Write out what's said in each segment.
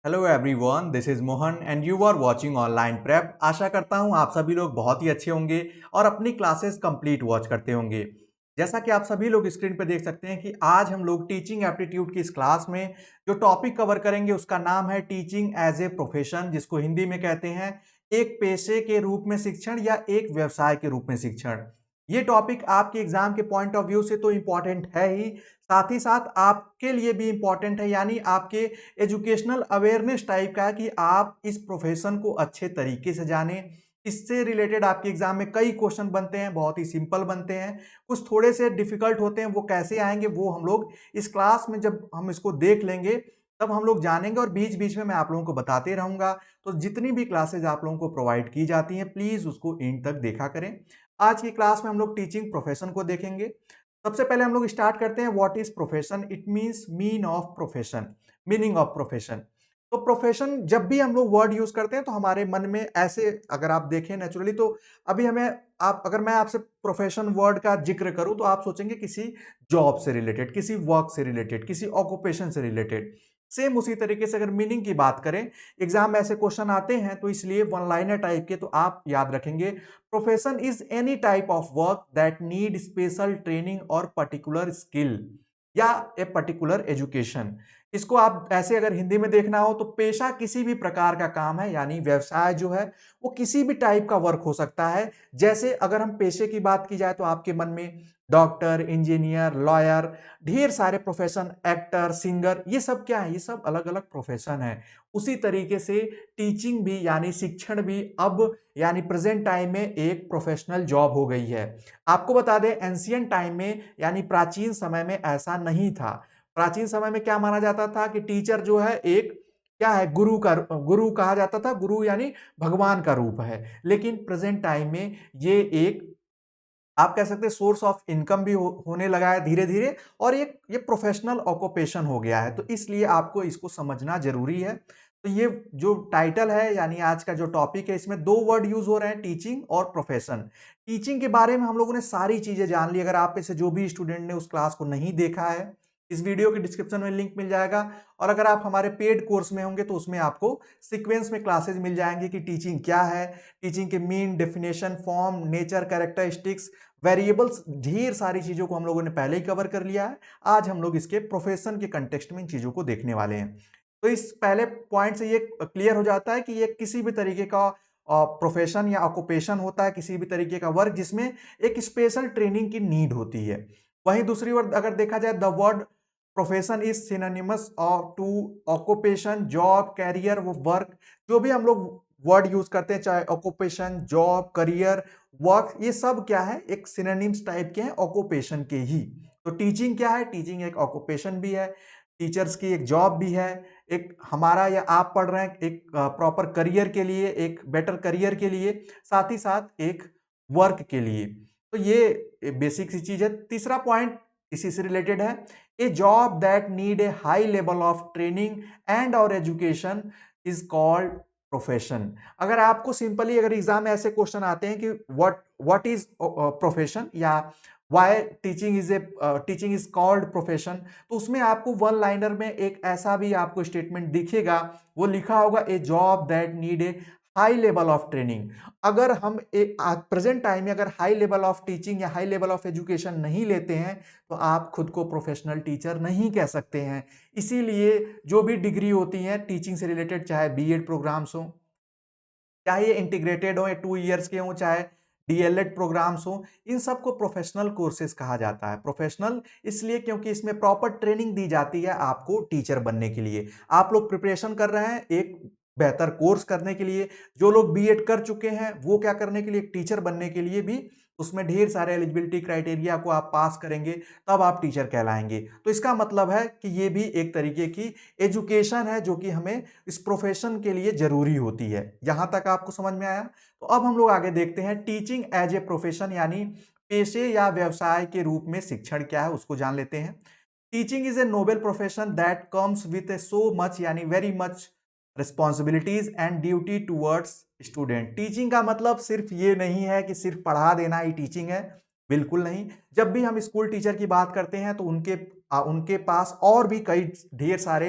Hello everyone, this is Mohan and you are watching online prep. आशा करता हूं आप सभी लोग बहुत ही अच्छे होंगे और अपनी क्लासेस कंप्लीट वॉच करते होंगे। जैसा कि आप सभी लोग स्क्रीन पर देख सकते हैं कि आज हम लोग टीचिंग एप्टीट्यूड की इस क्लास में जो टॉपिक कवर करेंगे उसका नाम है टीचिंग एज ए प्रोफेशन, जिसको हिंदी में कहते हैं एक पेशे के रूप में शिक्षण या एक व्यवसाय के रूप में शिक्षण। ये टॉपिक आपके एग्जाम के पॉइंट ऑफ व्यू से तो इम्पॉर्टेंट है ही, साथ ही साथ आपके लिए भी इम्पॉर्टेंट है, यानी आपके एजुकेशनल अवेयरनेस टाइप का है कि आप इस प्रोफेशन को अच्छे तरीके से जानें। इससे रिलेटेड आपके एग्जाम में कई क्वेश्चन बनते हैं, बहुत ही सिंपल बनते हैं, कुछ थोड़े से डिफिकल्ट होते हैं। वो कैसे आएंगे वो हम लोग इस क्लास में जब हम इसको देख लेंगे तब हम लोग जानेंगे, और बीच बीच में मैं आप लोगों को बताते रहूंगा। तो जितनी भी क्लासेज आप लोगों को प्रोवाइड की जाती हैं प्लीज उसको एंड तक देखा करें। आज की क्लास में हम लोग टीचिंग प्रोफेशन को देखेंगे। सबसे पहले हम लोग स्टार्ट करते हैं what is profession. It means mean of profession, meaning of profession. तो प्रोफेशन जब भी हम लोग वर्ड यूज करते हैं तो हमारे मन में ऐसे, अगर आप देखें नेचुरली, तो अभी हमें आप अगर मैं आपसे प्रोफेशन वर्ड का जिक्र करूं तो आप सोचेंगे किसी जॉब से रिलेटेड, किसी वर्क से रिलेटेड, किसी ऑक्यूपेशन से रिलेटेड। सेम उसी तरीके से अगर मीनिंग की बात करें, एग्जाम में ऐसे क्वेश्चन आते हैं तो इसलिए वन लाइनर टाइप के तो आप याद रखेंगे profession is any type of work that need special training और पर्टिकुलर स्किल या ए पर्टिकुलर एजुकेशन। इसको आप ऐसे अगर हिंदी में देखना हो तो पेशा किसी भी प्रकार का काम है, यानी व्यवसाय जो है वो किसी भी टाइप का वर्क हो सकता है। जैसे अगर हम पेशे की बात की जाए तो आपके मन में डॉक्टर, इंजीनियर, लॉयर, ढेर सारे प्रोफेशन, एक्टर, सिंगर, ये सब क्या है, ये सब अलग अलग प्रोफेशन है। उसी तरीके से टीचिंग भी यानी शिक्षण भी अब यानी प्रेजेंट टाइम में एक प्रोफेशनल जॉब हो गई है। आपको बता दें एंशियंट टाइम में यानी प्राचीन समय में ऐसा नहीं था। प्राचीन समय में क्या माना जाता था कि टीचर जो है एक क्या है, गुरु कहा जाता था, गुरु यानी भगवान का रूप है। लेकिन प्रेजेंट टाइम में ये एक आप कह सकते हैं सोर्स ऑफ इनकम भी होने लगा है धीरे धीरे, और ये प्रोफेशनल ऑक्यूपेशन हो गया है। तो इसलिए आपको इसको समझना जरूरी है। तो ये जो टाइटल है यानी आज का जो टॉपिक है, इसमें दो वर्ड यूज हो रहे हैं, टीचिंग और प्रोफेशन। टीचिंग के बारे में हम लोगों ने सारी चीजें जान ली। अगर आप में से जो भी स्टूडेंट ने उस क्लास को नहीं देखा है, इस वीडियो के डिस्क्रिप्शन में लिंक मिल जाएगा, और अगर आप हमारे पेड कोर्स में होंगे तो उसमें आपको सीक्वेंस में क्लासेज मिल जाएंगे कि टीचिंग क्या है, टीचिंग के mean, definition, form, nature, characteristics, variables, ढेर सारी चीजों को हम लोगों ने पहले ही कवर कर लिया है। आज हम लोग इसके प्रोफेशन के कंटेक्स्ट में इन चीजों को देखने वाले हैं। तो इस पहले पॉइंट से ये क्लियर हो जाता है कि ये किसी भी तरीके का प्रोफेशन या ऑक्यूपेशन होता है, किसी भी तरीके का वर्क जिसमें एक स्पेशल ट्रेनिंग की नीड होती है। वहीं दूसरी ओर अगर देखा जाए, the word profession is synonymous of to occupation, job, career, वो वर्क, जो भी हम लोग वर्ड यूज करते हैं, चाहे ऑक्यूपेशन, जॉब, करियर, वर्क, ये सब क्या है, एक सिनोनिम्स टाइप के हैं ऑक्यूपेशन के ही। तो टीचिंग क्या है, टीचिंग एक ऑक्यूपेशन भी है, टीचर्स की एक जॉब भी है, एक हमारा या आप पढ़ रहे हैं एक प्रॉपर करियर के लिए, एक बेटर करियर के लिए, साथ ही साथ एक वर्क के लिए। तो ये बेसिक सी चीज है। तीसरा पॉइंट इसी से रिलेटेड है, ए job that need a high level of training and और एजुकेशन इज कॉल्ड प्रोफेशन। अगर आपको सिंपली अगर एग्जाम में ऐसे क्वेश्चन आते हैं कि व्हाट इज प्रोफेशन या why teaching is called profession, तो उसमें आपको वन लाइनर में एक ऐसा भी आपको स्टेटमेंट दिखेगा, वो लिखा होगा ए job that need a high level of training. अगर हम प्रेजेंट टाइम में अगर हाई लेवल ऑफ टीचिंग या हाई लेवल ऑफ एजुकेशन नहीं लेते हैं तो आप खुद को प्रोफेशनल टीचर नहीं कह सकते हैं। इसीलिए जो भी डिग्री होती है टीचिंग से रिलेटेड, चाहे बीएड प्रोग्राम्स हो, चाहे ये इंटीग्रेटेड हो, 2 इयर्स के हो, चाहे डीएलएड प्रोग्राम्स हो, इन सबको प्रोफेशनल कोर्सेज कहा जाता है। प्रोफेशनल इसलिए क्योंकि इसमें प्रॉपर ट्रेनिंग दी जाती है आपको टीचर बनने के लिए। आप लोग प्रिपरेशन कर रहे हैं एक बेहतर कोर्स करने के लिए, जो लोग बीएड कर चुके हैं वो क्या करने के लिए, एक टीचर बनने के लिए भी उसमें ढेर सारे एलिजिबिलिटी क्राइटेरिया को आप पास करेंगे तब आप टीचर कहलाएंगे। तो इसका मतलब है कि ये भी एक तरीके की एजुकेशन है जो कि हमें इस प्रोफेशन के लिए जरूरी होती है। यहां तक आपको समझ में आया? तो अब हम लोग आगे देखते हैं टीचिंग एज ए प्रोफेशन यानी पेशे या व्यवसाय के रूप में शिक्षण क्या है उसको जान लेते हैं। Teaching is a noble profession that comes with a so much यानी very much responsibilities and duty towards student. Teaching का मतलब सिर्फ ये नहीं है कि सिर्फ पढ़ा देना ही टीचिंग है, बिल्कुल नहीं। जब भी हम स्कूल टीचर की बात करते हैं तो उनके पास और भी कई ढेर सारे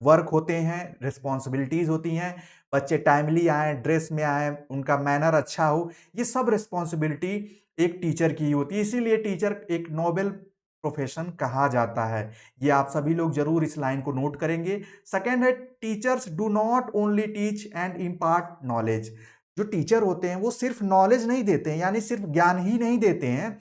वर्क होते हैं, रिस्पॉन्सिबिलिटीज़ होती हैं, बच्चे टाइमली आएँ, ड्रेस में आएँ, उनका मैनर अच्छा हो, ये सब रिस्पॉन्सिबिलिटी एक टीचर की होती है, इसीलिए टीचर एक नोबेल प्रोफ़ेशन कहा जाता है। ये आप सभी लोग ज़रूर इस लाइन को नोट करेंगे। सेकंड है, teachers do not only teach and impart knowledge. जो टीचर होते हैं वो सिर्फ़ नॉलेज नहीं देते हैं, यानी सिर्फ़ ज्ञान ही नहीं देते हैं,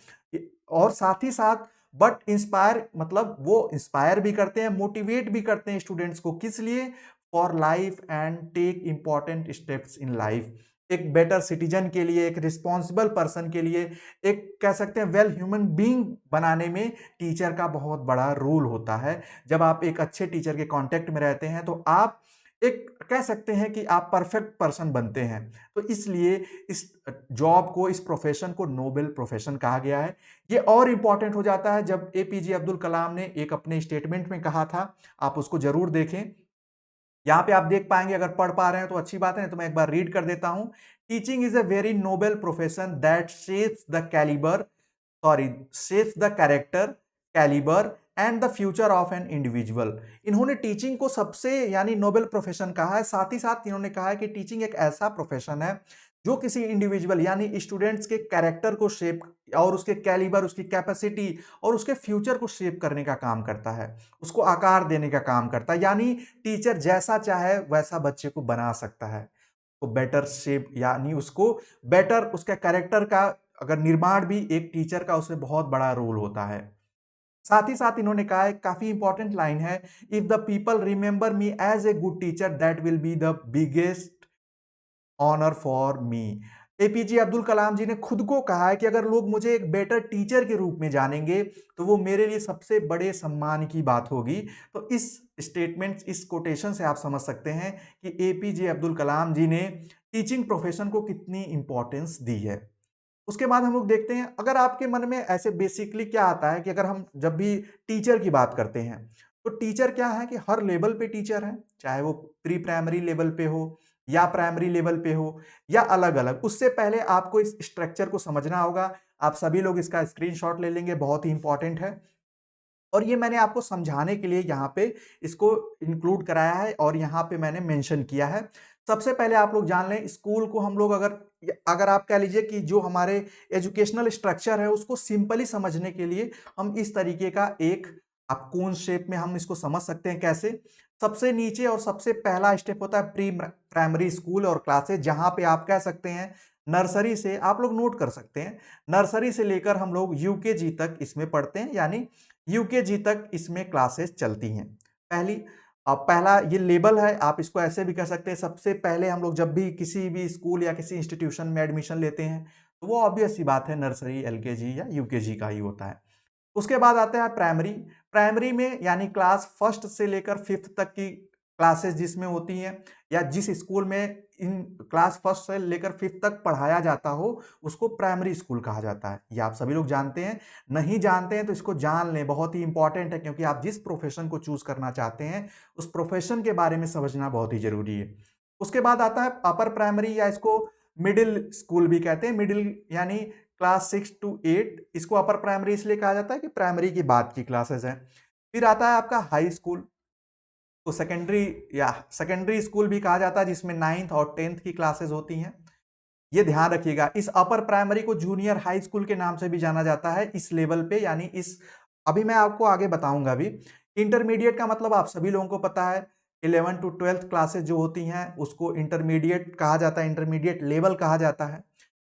और साथ ही साथ बट इंस्पायर, मतलब वो इंस्पायर भी करते हैं, मोटिवेट भी करते हैं स्टूडेंट्स को, किस लिए? For life and take important steps in life. एक बेटर सिटीजन के लिए, एक रिस्पॉन्सिबल पर्सन के लिए, एक कह सकते हैं वेल ह्यूमन बीइंग बनाने में टीचर का बहुत बड़ा रोल होता है। जब आप एक अच्छे टीचर के कांटेक्ट में रहते हैं तो आप एक कह सकते हैं कि आप परफेक्ट पर्सन बनते हैं। तो इसलिए इस जॉब को, इस प्रोफेशन को नोबेल प्रोफेशन कहा गया है। ये और इंपॉर्टेंट हो जाता है जब एपीजे अब्दुल कलाम ने एक अपने स्टेटमेंट में कहा था, आप उसको जरूर देखें। यहाँ पे आप देख पाएंगे, अगर पढ़ पा रहे हैं तो अच्छी बात है, तो मैं एक बार रीड कर देता हूं। Teaching is a very noble profession that shapes the calibre, sorry, shapes the character, calibre and the future of an individual. इन्होंने टीचिंग को सबसे यानी नोबेल प्रोफेशन कहा है। साथ ही साथ इन्होंने कहा है कि टीचिंग एक ऐसा प्रोफेशन है जो किसी इंडिविजुअल यानी स्टूडेंट्स के कैरेक्टर को शेप और उसके कैलिबर, उसकी कैपेसिटी और उसके फ्यूचर को शेप करने का काम करता है, उसको आकार देने का काम करता है। यानी टीचर जैसा चाहे वैसा बच्चे को बना सकता है, तो बेटर शेप यानी उसको बेटर, उसका कैरेक्टर का अगर निर्माण भी एक टीचर का उसमें बहुत बड़ा रोल होता है। साथ ही साथ इन्होंने कहा है, काफी इंपॉर्टेंट लाइन है, if the people remember me as a good teacher that will be the biggest honour for me. APJ Abdul Kalam ji ने खुद को कहा है कि अगर लोग मुझे एक बेटर टीचर के रूप में जानेंगे तो वो मेरे लिए सबसे बड़े सम्मान की बात होगी। तो इस स्टेटमेंट, इस कोटेशन से आप समझ सकते हैं कि एपीजे अब्दुल कलाम जी ने टीचिंग प्रोफेशन को कितनी इंपॉर्टेंस दी है। उसके बाद हम लोग देखते हैं, अगर आपके मन में ऐसे बेसिकली क्या आता है कि अगर हम जब भी टीचर की बात करते हैं तो टीचर क्या है कि हर लेवल पे टीचर है, चाहे वो प्री प्राइमरी लेवल पे हो या प्राइमरी लेवल पे हो या अलग अलग। उससे पहले आपको इस स्ट्रक्चर को समझना होगा। आप सभी लोग इसका स्क्रीनशॉट ले लेंगे, बहुत ही इंपॉर्टेंट है। और ये मैंने आपको समझाने के लिए यहाँ पे इसको इंक्लूड कराया है और यहाँ पे मैंने मेंशन किया है। सबसे पहले आप लोग जान लें, स्कूल को हम लोग अगर अगर आप कह लीजिए कि जो हमारे एजुकेशनल स्ट्रक्चर है उसको सिंपली समझने के लिए हम इस तरीके का एक, आप कोन शेप में हम इसको समझ सकते हैं कैसे। सबसे नीचे और सबसे पहला स्टेप होता है प्री प्राइमरी स्कूल और क्लासेज, जहां पे आप कह सकते हैं नर्सरी से, आप लोग नोट कर सकते हैं, नर्सरी से लेकर हम लोग यूकेजी तक इसमें पढ़ते हैं, यानी यूकेजी तक इसमें क्लासेस चलती हैं। पहली, अब पहला ये लेबल है, आप इसको ऐसे भी कह सकते हैं। सबसे पहले हम लोग जब भी किसी भी स्कूल या किसी इंस्टीट्यूशन में एडमिशन लेते हैं तो वो ऑब्वियस सी बात है नर्सरी, एलकेजी या यूकेजी का ही होता है। उसके बाद आता है प्राइमरी। प्राइमरी में यानी क्लास फर्स्ट से लेकर फिफ्थ तक की क्लासेस जिसमें होती हैं, या जिस स्कूल में इन क्लास फर्स्ट से लेकर फिफ्थ तक पढ़ाया जाता हो उसको प्राइमरी स्कूल कहा जाता है। ये आप सभी लोग जानते हैं, नहीं जानते हैं तो इसको जान लें, बहुत ही इंपॉर्टेंट है, क्योंकि आप जिस प्रोफेशन को चूज करना चाहते हैं उस प्रोफेशन के बारे में समझना बहुत ही जरूरी है। उसके बाद आता है अपर प्राइमरी, या इसको मिडिल स्कूल भी कहते हैं। मिडिल यानी क्लास 6 to 8, इसको अपर प्राइमरी इसलिए कहा जाता है कि प्राइमरी के बाद की क्लासेस हैं। फिर आता है आपका हाई स्कूल, तो सेकेंडरी या सेकेंडरी स्कूल भी कहा जाता है, जिसमें 9th और 10th की क्लासेस होती हैं। ये ध्यान रखिएगा, इस अपर प्राइमरी को जूनियर हाई स्कूल के नाम से भी जाना जाता है इस लेवल पे, यानी इस, अभी मैं आपको आगे बताऊंगा भी। इंटरमीडिएट का मतलब आप सभी लोगों को पता है, 11 to 12th क्लासेस जो होती हैं उसको इंटरमीडिएट कहा जाता है, इंटरमीडिएट लेवल कहा जाता है।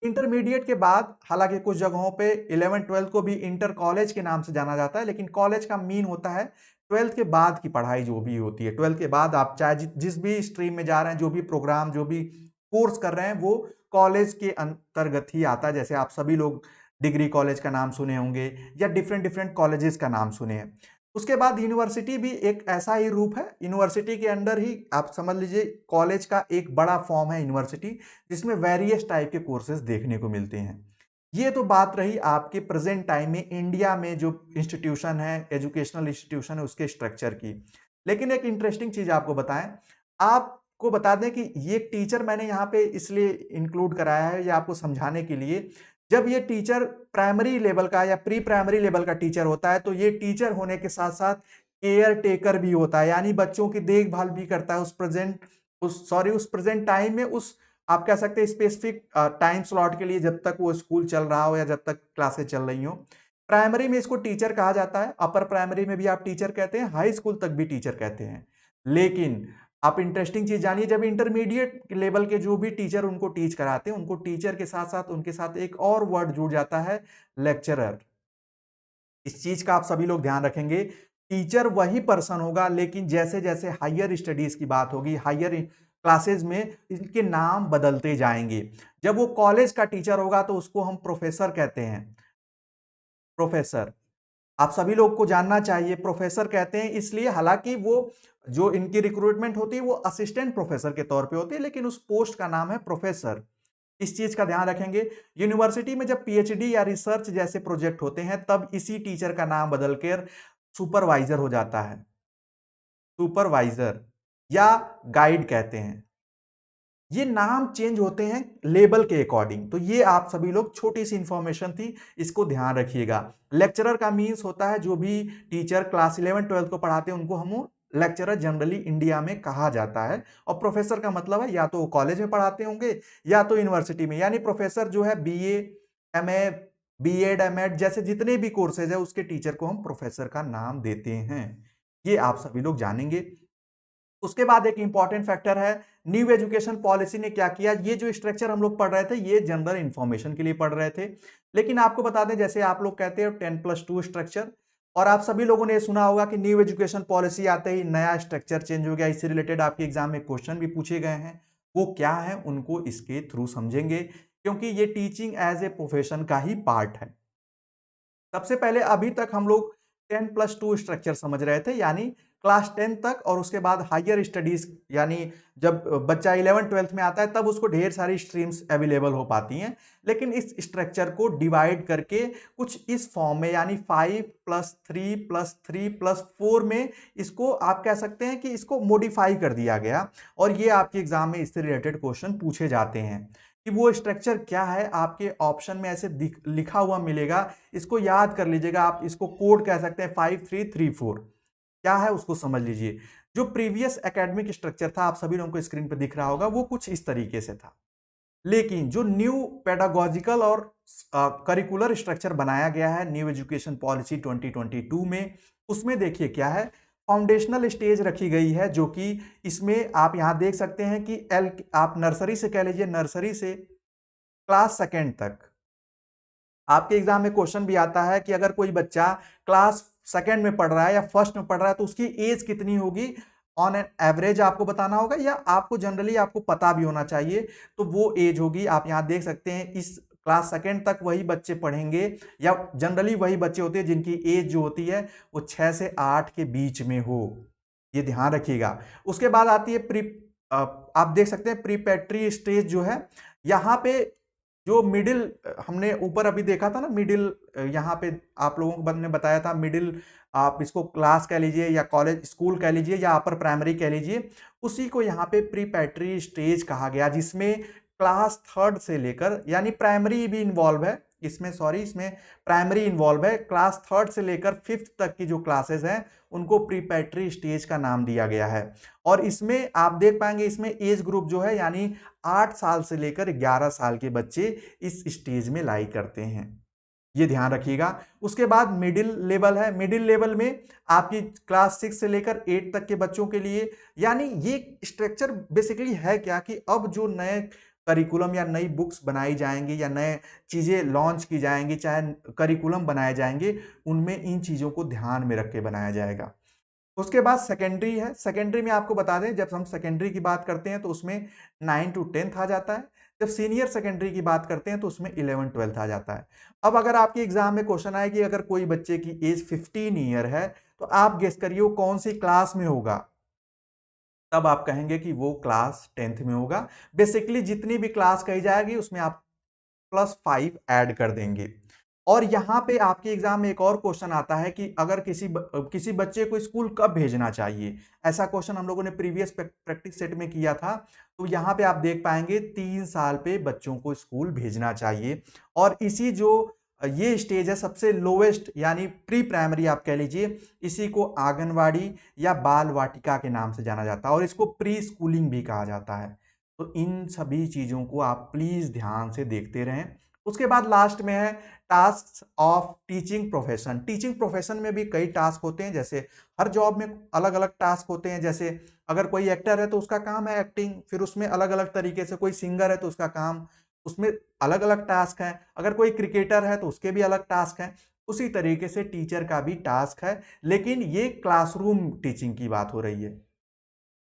इंटरमीडिएट के बाद हालांकि कुछ जगहों पे 11-12 को भी इंटर कॉलेज के नाम से जाना जाता है, लेकिन कॉलेज का मीन होता है 12th के बाद की पढ़ाई जो भी होती है। 12th के बाद आप चाहे जिस भी स्ट्रीम में जा रहे हैं, जो भी प्रोग्राम, जो भी कोर्स कर रहे हैं, वो कॉलेज के अंतर्गत ही आता है। जैसे आप सभी लोग डिग्री कॉलेज का नाम सुने होंगे या डिफरेंट डिफरेंट कॉलेजेस का नाम सुने हैं। उसके बाद यूनिवर्सिटी भी एक ऐसा ही रूप है, यूनिवर्सिटी के अंडर ही आप समझ लीजिए कॉलेज का एक बड़ा फॉर्म है यूनिवर्सिटी, जिसमें वेरियस टाइप के कोर्सेज देखने को मिलते हैं। ये तो बात रही आपके प्रेजेंट टाइम में इंडिया में जो इंस्टीट्यूशन है, एजुकेशनल इंस्टीट्यूशन है, उसके स्ट्रक्चर की। लेकिन एक इंटरेस्टिंग चीज आपको बताएं, आपको बता दें कि ये टीचर मैंने यहाँ पे इसलिए इंक्लूड कराया है, ये आपको समझाने के लिए, जब ये टीचर प्राइमरी लेवल का या प्री प्राइमरी लेवल का टीचर होता है तो ये टीचर होने के साथ साथ केयर टेकर भी होता है, यानी बच्चों की देखभाल भी करता है उस प्रेजेंट टाइम में, उस आप कह सकते हैं स्पेसिफिक टाइम स्लॉट के लिए, जब तक वो स्कूल चल रहा हो या जब तक क्लासेस चल रही हो। प्राइमरी में इसको टीचर कहा जाता है, अपर प्राइमरी में भी आप टीचर कहते हैं, हाई स्कूल तक भी टीचर कहते हैं। लेकिन आप इंटरेस्टिंग चीज जानिए, जब इंटरमीडिएट लेवल के जो भी टीचर उनको टीच कराते हैं, उनको टीचर के साथ साथ उनके साथ एक और वर्ड जुड़ जाता है, लेक्चरर। इस चीज का आप सभी लोग ध्यान रखेंगे। टीचर वही पर्सन होगा, लेकिन जैसे जैसे हायर स्टडीज की बात होगी, हायर क्लासेस में इनके नाम बदलते जाएंगे। जब वो कॉलेज का टीचर होगा तो उसको हम प्रोफेसर कहते हैं। प्रोफेसर, आप सभी लोग को जानना चाहिए, प्रोफेसर कहते हैं इसलिए, हालांकि वो जो इनकी रिक्रूटमेंट होती है वो असिस्टेंट प्रोफेसर के तौर पे होती है, लेकिन उस पोस्ट का नाम है प्रोफेसर। इस चीज का ध्यान रखेंगे। यूनिवर्सिटी में जब पीएचडी या रिसर्च जैसे प्रोजेक्ट होते हैं, तब इसी टीचर का नाम बदलकर सुपरवाइजर हो जाता है। सुपरवाइजर या गाइड कहते हैं। ये नाम चेंज होते हैं लेबल के अकॉर्डिंग। तो ये आप सभी लोग, छोटी सी इंफॉर्मेशन थी, इसको ध्यान रखिएगा। लेक्चरर का मीन्स होता है जो भी टीचर क्लास 11 12 को पढ़ाते हैं उनको हम लेक्चरर जनरली इंडिया में कहा जाता है। और प्रोफेसर का मतलब है या तो वो कॉलेज में पढ़ाते होंगे या तो यूनिवर्सिटी में, यानी प्रोफेसर जो है बीए, एमए, बीएड, एमएड जैसे जितने भी कोर्सेज है उसके टीचर को हम प्रोफेसर का नाम देते हैं। ये आप सभी लोग जानेंगे। उसके बाद एक इंपॉर्टेंट फैक्टर है, न्यू एजुकेशन पॉलिसी ने क्या किया। ये जो स्ट्रक्चर हम लोग पढ़ रहे थे ये जनरल इंफॉर्मेशन के लिए पढ़ रहे थे, लेकिन आपको बता दें, जैसे आप लोग कहते हैं 10+2 स्ट्रक्चर, और आप सभी लोगों ने सुना होगा कि न्यू एजुकेशन पॉलिसी आते ही नया स्ट्रक्चर चेंज हो गया। इससे रिलेटेड आपके एग्जाम में क्वेश्चन भी पूछे गए हैं। वो क्या है उनको इसके थ्रू समझेंगे, क्योंकि ये टीचिंग एज ए प्रोफेशन का ही पार्ट है। सबसे पहले अभी तक हम लोग 10+2 स्ट्रक्चर समझ रहे थे, यानी क्लास 10 तक, और उसके बाद हायर स्टडीज, यानी जब बच्चा 11 12th में आता है तब उसको ढेर सारी स्ट्रीम्स अवेलेबल हो पाती हैं। लेकिन इस स्ट्रक्चर को डिवाइड करके कुछ इस फॉर्म में, यानी 5+3+3+4 में इसको आप कह सकते हैं कि इसको मॉडिफाई कर दिया गया। और ये आपके एग्जाम में इससे रिलेटेड क्वेश्चन पूछे जाते हैं कि वो स्ट्रक्चर क्या है। आपके ऑप्शन में ऐसे लिखा हुआ मिलेगा, इसको याद कर लीजिएगा। आप इसको कोड कह सकते हैं 5334। क्या है उसको समझ लीजिए। जो प्रीवियस एकेडमिक स्ट्रक्चर था, आप सभी लोगों को स्क्रीन पर दिख रहा होगा, वो कुछ इस तरीके से था। लेकिन जो न्यू पेडागोजिकल और करिकुलर स्ट्रक्चर बनाया गया है न्यू एजुकेशन पॉलिसी 2022 में, उसमें देखिए क्या है, फाउंडेशनल स्टेज रखी गई है, जो कि इसमें आप यहां देख सकते हैं कि आप नर्सरी से कह लीजिए, नर्सरी से क्लास सेकेंड तक। आपके एग्जाम में क्वेश्चन भी आता है कि अगर कोई बच्चा क्लास सेकेंड में पढ़ रहा है या फर्स्ट में पढ़ रहा है तो उसकी एज कितनी होगी, ऑन एन एवरेज आपको बताना होगा, या आपको जनरली आपको पता भी होना चाहिए। तो वो एज होगी, आप यहां देख सकते हैं, इस क्लास सेकेंड तक वही बच्चे पढ़ेंगे, या जनरली वही बच्चे होते हैं जिनकी एज जो होती है वो 6 से 8 के बीच में हो। ये ध्यान रखिएगा। उसके बाद आती है आप देख सकते हैं प्रीपेट्री स्टेज जो है, यहाँ पे जो मिडिल, हमने ऊपर अभी देखा था ना मिडिल, यहाँ पे आप लोगों को ने बताया था मिडिल, आप इसको क्लास कह लीजिए या कॉलेज स्कूल कह लीजिए या अपर प्राइमरी कह लीजिए, उसी को यहाँ पे प्रीपेट्री स्टेज कहा गया, जिसमें क्लास थर्ड से लेकर, यानी प्राइमरी भी इन्वॉल्व है इसमें, सॉरी इसमें प्राइमरी इन्वॉल्व है, क्लास थर्ड से लेकर फिफ्थ तक की जो क्लासेस हैं उनको प्रीपेट्री स्टेज का नाम दिया गया है। और इसमें आप देख पाएंगे, इसमें एज ग्रुप जो है, यानी 8 साल से लेकर 11 साल के बच्चे इस स्टेज में लाई करते हैं। ये ध्यान रखिएगा। उसके बाद मिडिल लेवल है, मिडिल लेवल में आपकी क्लास 6 से लेकर 8 तक के बच्चों के लिए, यानी ये स्ट्रक्चर बेसिकली है क्या कि अब जो नए करिकुलम या नई बुक्स बनाई जाएंगी या नए चीजें लॉन्च की जाएंगी, चाहे करिकुलम बनाए जाएंगे, उनमें इन चीजों को ध्यान में रख के बनाया जाएगा। उसके बाद सेकेंडरी है। सेकेंडरी में आपको बता दें, जब हम सेकेंडरी की बात करते हैं तो उसमें 9 to 10th आ जाता है। जब सीनियर सेकेंडरी की बात करते हैं तो उसमें 11 12th आ जाता है। अब अगर आपके एग्जाम में क्वेश्चन आए कि अगर कोई बच्चे की एज 15 ईयर है तो आप गेस करिए वो कौन सी क्लास में होगा, तब आप कहेंगे कि वो क्लास 10th में होगा। बेसिकली जितनी भी क्लास कही जाएगी उसमें आप +5 ऐड कर देंगे। और यहां पे आपके एग्जाम में एक और क्वेश्चन आता है कि अगर किसी बच्चे को स्कूल कब भेजना चाहिए, ऐसा क्वेश्चन हम लोगों ने प्रीवियस प्रैक्टिस सेट में किया था। तो यहां पे आप देख पाएंगे 3 साल पे बच्चों को स्कूल भेजना चाहिए। और इसी जो ये स्टेज है सबसे लोवेस्ट, यानी प्री प्राइमरी आप कह लीजिए। इसी को आंगनवाड़ी या बाल वाटिका के नाम से जाना जाता है और इसको प्री स्कूलिंग भी कहा जाता है। तो इन सभी चीज़ों को आप प्लीज़ ध्यान से देखते रहें। उसके बाद लास्ट में है task of teaching profession. Teaching profession में भी कई टास्क होते हैं, जैसे हर जॉब में अलग अलग टास्क होते हैं। जैसे अगर कोई एक्टर है तो उसका काम है एक्टिंग, फिर उसमें अलग अलग तरीके से, कोई सिंगर है तो उसका काम, उसमें अलग अलग टास्क हैं। अगर कोई क्रिकेटर है तो उसके भी अलग टास्क हैं। उसी तरीके से टीचर का भी टास्क है, लेकिन ये क्लासरूम टीचिंग की बात हो रही है।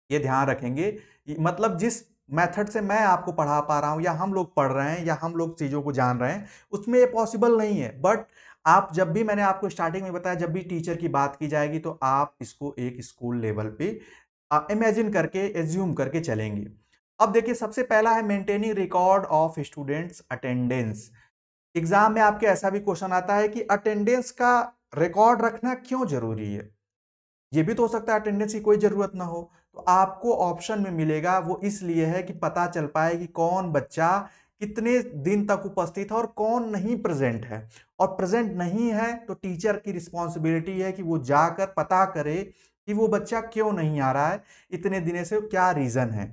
ये ध्यान रखेंगे, मतलब जिस मेथड से मैं आपको पढ़ा पा रहा हूं या हम लोग पढ़ रहे हैं या हम लोग चीजों को जान रहे हैं, उसमें ये पॉसिबल नहीं है। बट आप जब भी, मैंने आपको स्टार्टिंग में बताया, जब भी टीचर की बात की जाएगी तो आप इसको एक स्कूल लेवल पे इमेजिन करके, एज्यूम करके चलेंगे। अब देखिए, सबसे पहला है maintaining record of students attendance. Exam में आपके ऐसा भी क्वेश्चन आता है कि अटेंडेंस का रिकॉर्ड रखना क्यों जरूरी है। ये भी तो हो सकता है अटेंडेंस की कोई जरूरत ना हो। तो आपको ऑप्शन में मिलेगा, वो इसलिए है कि पता चल पाए कि कौन बच्चा कितने दिन तक उपस्थित है और कौन नहीं प्रेजेंट है। और प्रेजेंट नहीं है तो टीचर की रिस्पॉन्सिबिलिटी है कि वो जाकर पता करे कि वो बच्चा क्यों नहीं आ रहा है, इतने दिनों से क्या रीजन है।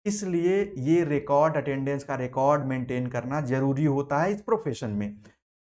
इसलिए ये रिकॉर्ड, अटेंडेंस का रिकॉर्ड मेंटेन करना जरूरी होता है इस प्रोफेशन में।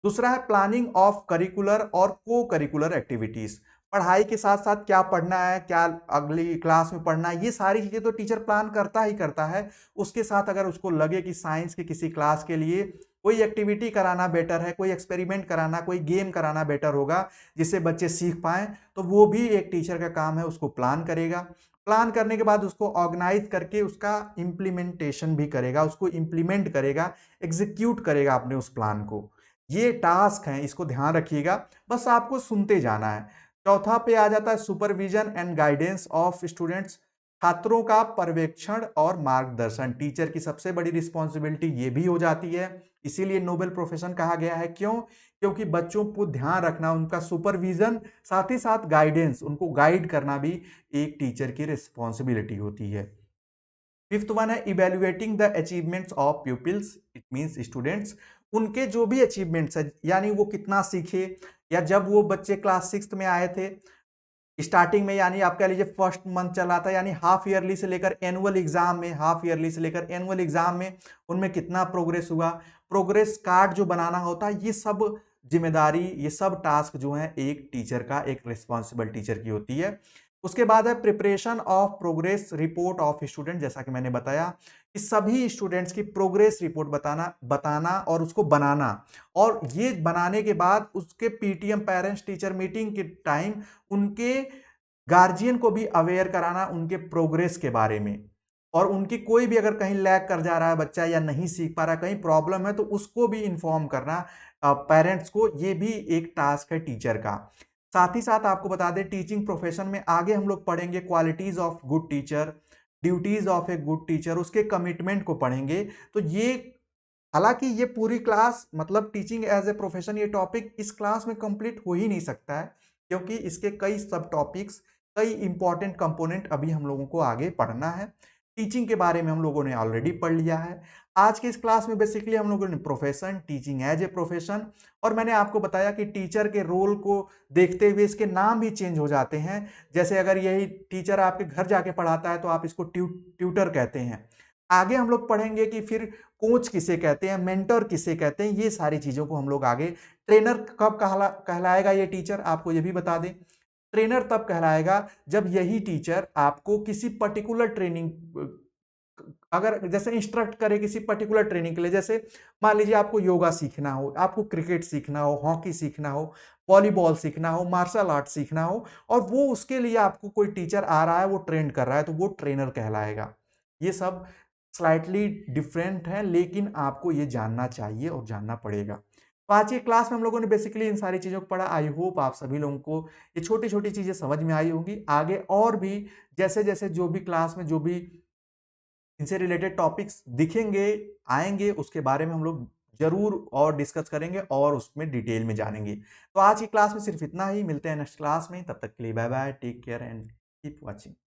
दूसरा है प्लानिंग ऑफ करिकुलर और को करिकुलर एक्टिविटीज। पढ़ाई के साथ साथ क्या पढ़ना है, क्या अगली क्लास में पढ़ना है, ये सारी चीजें तो टीचर प्लान करता ही करता है। उसके साथ अगर उसको लगे कि साइंस के किसी क्लास के लिए कोई एक्टिविटी कराना बेटर है, कोई एक्सपेरिमेंट कराना, कोई गेम कराना बेटर होगा जिससे बच्चे सीख पाएं, तो वो भी एक टीचर का काम है, उसको प्लान करेगा। प्लान करने के बाद उसको ऑर्गेनाइज करके उसका इम्प्लीमेंटेशन भी करेगा, उसको इम्प्लीमेंट करेगा, एग्जीक्यूट करेगा अपने उस प्लान को। ये टास्क हैं, इसको ध्यान रखिएगा, बस आपको सुनते जाना है। चौथा पे आ जाता है supervision and guidance of students. छात्रों का पर्यवेक्षण और मार्गदर्शन टीचर की सबसे बड़ी रिस्पॉन्सिबिलिटी ये भी हो जाती है। इसीलिए नोबेल प्रोफेशन कहा गया है। क्यों? क्योंकि बच्चों को ध्यान रखना, उनका सुपरविजन, साथ ही साथ गाइडेंस, उनको गाइड करना भी एक टीचर की रिस्पॉन्सिबिलिटी होती है। फिफ्थ वन है evaluating the achievements of peoples, it means students. उनके जो भी अचीवमेंट्स है, यानी वो कितना सीखे, या जब वो बच्चे क्लास 6 में आए थे स्टार्टिंग में, यानी आप कह लीजिए फर्स्ट मंथ चला था, यानी हाफ ईयरली से लेकर एनुअल एग्जाम में, हाफ ईयरली से लेकर एनुअल एग्जाम में उनमें कितना प्रोग्रेस हुआ, प्रोग्रेस कार्ड जो बनाना होता है, ये सब जिम्मेदारी, ये सब टास्क जो है एक टीचर का, एक रिस्पॉन्सिबल टीचर की होती है। उसके बाद है preparation of progress report of student. जैसा कि मैंने बताया कि सभी स्टूडेंट्स की प्रोग्रेस रिपोर्ट बताना और उसको बनाना, और ये बनाने के बाद उसके पीटीएम, पेरेंट्स टीचर मीटिंग के टाइम उनके गार्जियन को भी अवेयर कराना उनके प्रोग्रेस के बारे में। और उनकी कोई भी अगर कहीं लैग कर जा रहा है बच्चा या नहीं सीख पा रहा है, कहीं प्रॉब्लम है, तो उसको भी इन्फॉर्म करना पेरेंट्स को, ये भी एक टास्क है टीचर का। साथ ही साथ आपको बता दें, टीचिंग प्रोफेशन में आगे हम लोग पढ़ेंगे qualities of good teacher, duties of A good teacher, उसके कमिटमेंट को पढ़ेंगे। तो ये, हालांकि ये पूरी क्लास, मतलब टीचिंग एज ए प्रोफेशन, ये टॉपिक इस क्लास में कंप्लीट हो ही नहीं सकता है, क्योंकि इसके कई सब टॉपिक्स, कई इंपॉर्टेंट कंपोनेंट अभी हम लोगों को आगे पढ़ना है। टीचिंग के बारे में हम लोगों ने ऑलरेडी पढ़ लिया है। आज के इस क्लास में बेसिकली हम लोगों ने profession, teaching as a profession, और मैंने आपको बताया कि टीचर के रोल को देखते हुए इसके नाम भी चेंज हो जाते हैं। जैसे अगर यही टीचर आपके घर जाके पढ़ाता है तो आप इसको ट्यूटर कहते हैं। आगे हम लोग पढ़ेंगे कि फिर कोच किसे कहते हैं, मेंटर किसे कहते हैं, ये सारी चीजों को हम लोग आगे, ट्रेनर कब कहलाएगा ये टीचर, आपको ये भी बता दें। ट्रेनर तब कहलाएगा जब यही टीचर आपको किसी पर्टिकुलर ट्रेनिंग, अगर जैसे इंस्ट्रक्ट करे किसी पर्टिकुलर ट्रेनिंग के लिए, जैसे मान लीजिए आपको योगा सीखना हो, आपको क्रिकेट सीखना हो, हॉकी सीखना हो, वॉलीबॉल सीखना हो, मार्शल आर्ट सीखना हो, और वो उसके लिए आपको कोई टीचर आ रहा है, वो ट्रेन कर रहा है, तो वो ट्रेनर कहलाएगा। ये सब स्लाइटली डिफरेंट है, लेकिन आपको ये जानना चाहिए और जानना पड़ेगा। तो आज की क्लास में हम लोगों ने बेसिकली इन सारी चीज़ों को पढ़ा। आई होप आप सभी लोगों को ये छोटी छोटी चीज़ें समझ में आई होंगी। आगे और भी जैसे जैसे जो भी क्लास में जो भी इनसे रिलेटेड टॉपिक्स दिखेंगे, आएंगे, उसके बारे में हम लोग जरूर और डिस्कस करेंगे और उसमें डिटेल में जानेंगे। तो आज की क्लास में सिर्फ इतना ही। मिलते हैं नेक्स्ट क्लास में, तब तक के लिए bye bye, take care and keep watching.